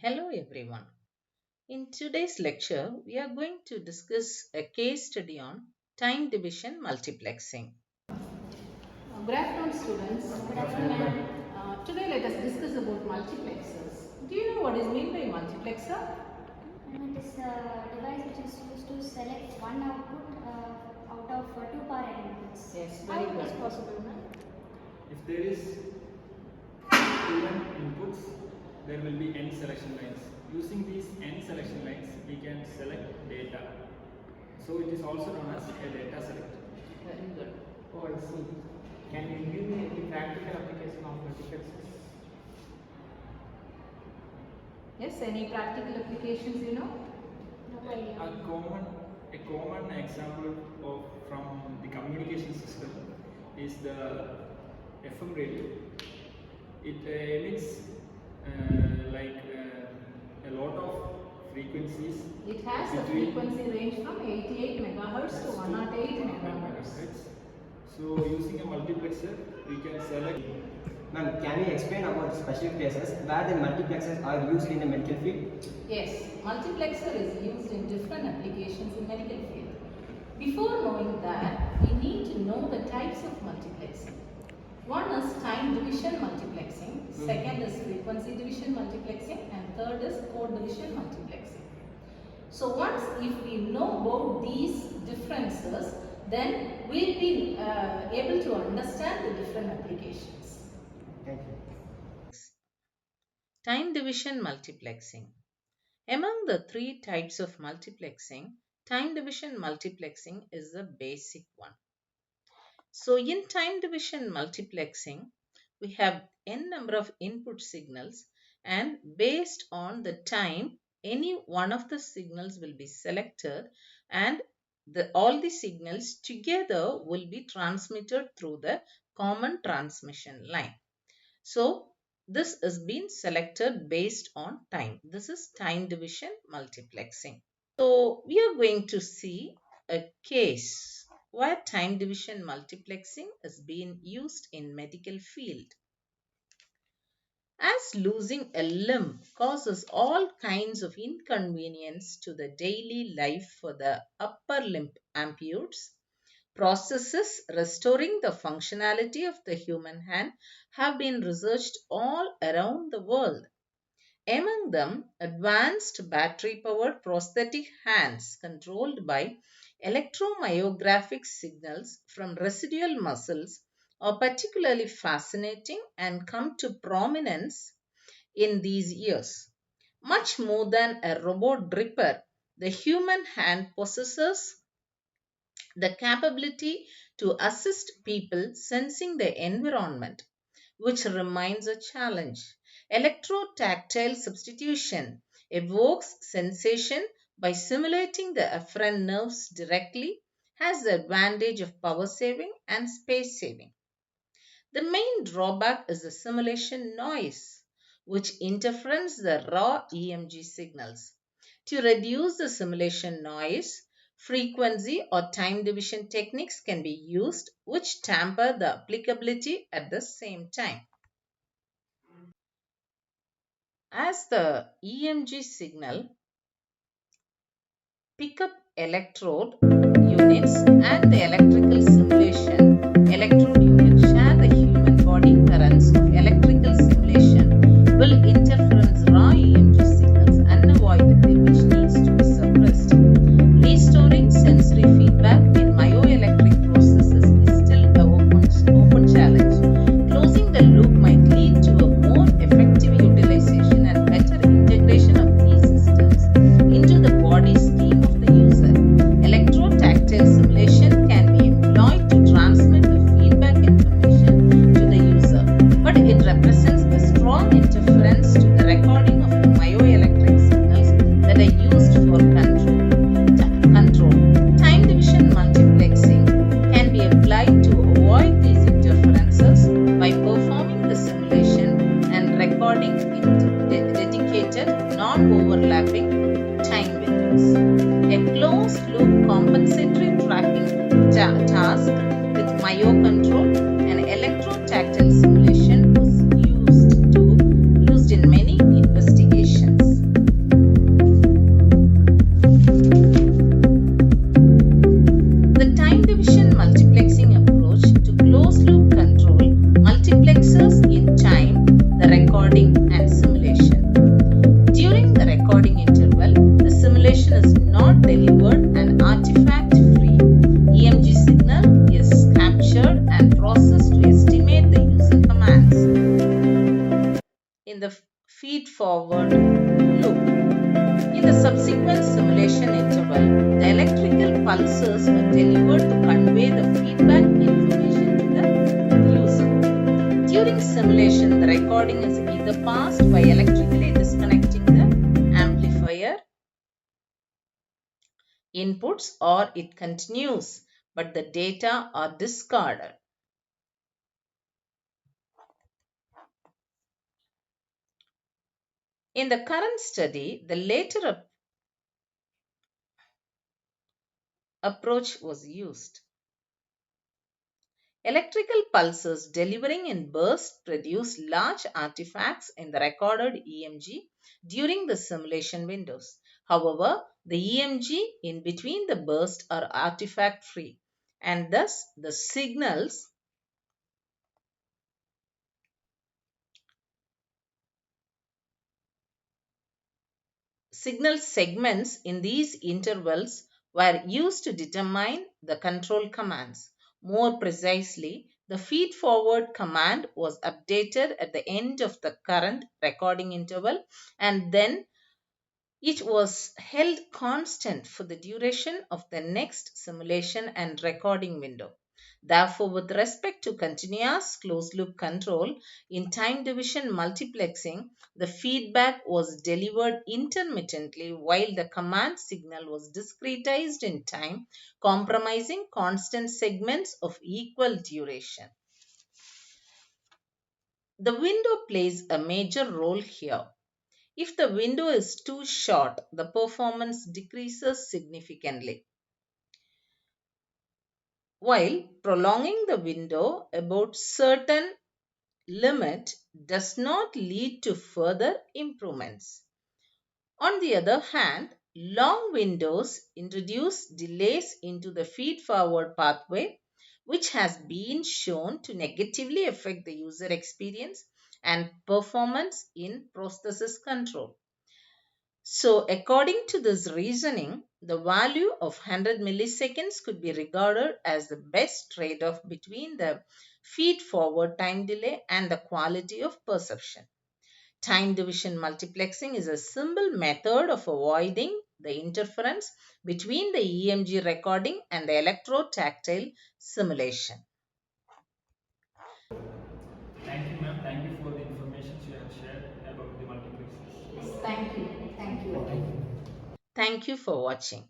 Hello everyone. In today's lecture, we are going to discuss a case study on time division multiplexing. Good afternoon, students. Good afternoon. Today let us discuss about multiplexers. Do you know what is meant by multiplexer? It is a device which is used to select one output out of two power inputs. Yes, How very it is good. possible, ma'am? If there is even inputs, there will be n selection lines. Using these n selection lines, we can select data. So it is also known as a data selector. Very good. Oh, I see. Can you give me any practical application of multiplexers? Yes, any practical applications you know? No idea. A common example from the communication system is the FM radio. It emits a lot of frequencies. It has a between frequency range from 88 megahertz to 108 megahertz. So using a multiplexer, we can select. Ma'am, can you explain about special cases where the multiplexers are used in the medical field? Yes, multiplexer is used in different applications in medical field. Before knowing that, we need to know the types of multiplexing. One is time division multiplexing, second is frequency division multiplexing, and third is code division multiplexing. So once if we know about these differences, then we'll be able to understand the different applications. Thank you. Time division multiplexing. Among the three types of multiplexing, time division multiplexing is the basic one. So in time division multiplexing, we have n number of input signals, and based on the time, any one of the signals will be selected, and all the signals together will be transmitted through the common transmission line. So this is being selected based on time. This is time division multiplexing. So we are going to see a case where time division multiplexing is being used in medical field. As losing a limb causes all kinds of inconvenience to the daily life for the upper limb amputates, processes restoring the functionality of the human hand have been researched all around the world. Among them, advanced battery-powered prosthetic hands controlled by electromyographic signals from residual muscles are particularly fascinating and come to prominence in these years. Much more than a robot gripper, the human hand possesses the capability to assist people sensing the environment, which remains a challenge. Electrotactile substitution evokes sensation by simulating the afferent nerves directly, has the advantage of power saving and space saving. The main drawback is the simulation noise, which interferes the raw EMG signals. To reduce the simulation noise, frequency or time division techniques can be used, which temper the applicability at the same time. As the EMG signal pick up electrode units and the electrical simulation electrode unit share the human body currents of electrical simulation will interference raw EMG signals unavoidably, which needs to be suppressed. Restoring sensory feedback in myoelectric processes is still an open challenge. Closing the loop might lead to a more effective utilization and better integration of these systems into the body scheme of the user. Electrotactile simulation can be employed to transmit the feedback information to the user, but it represents a strong interference to the recording of the myoelectric signals that are used for control. Time division multiplexing can be applied to avoid these interferences by performing the simulation and recording in dedicated, non-overlapping time windows. A closed-loop compensatory tracking task with myocontrol and electrotactile simulation was used in many investigations. in the feed-forward loop. In the subsequent simulation interval, the electrical pulses were delivered to convey the feedback information to the user. During simulation, the recording is either passed by electrically disconnecting the amplifier inputs or it continues, but the data are discarded. In the current study, the later approach was used. Electrical pulses delivering in bursts produce large artifacts in the recorded EMG during the simulation windows. However, the EMG in between the bursts are artifact free, and thus the signal segments in these intervals were used to determine the control commands. More precisely, the feed-forward command was updated at the end of the current recording interval, and then it was held constant for the duration of the next simulation and recording window. Therefore, with respect to continuous closed-loop control, in time division multiplexing, the feedback was delivered intermittently while the command signal was discretized in time, comprising constant segments of equal duration. The window plays a major role here. If the window is too short, the performance decreases significantly. While prolonging the window about certain limit does not lead to further improvements. On the other hand, long windows introduce delays into the feed-forward pathway, which has been shown to negatively affect the user experience and performance in prosthesis control. So, according to this reasoning, the value of 100 milliseconds could be regarded as the best trade-off between the feed-forward time delay and the quality of perception. Time division multiplexing is a simple method of avoiding the interference between the EMG recording and the electrotactile simulation. Thank you, ma'am. Thank you for the information you have shared about the multiplexers. Yes, thank you. Thank you. Thank you for watching.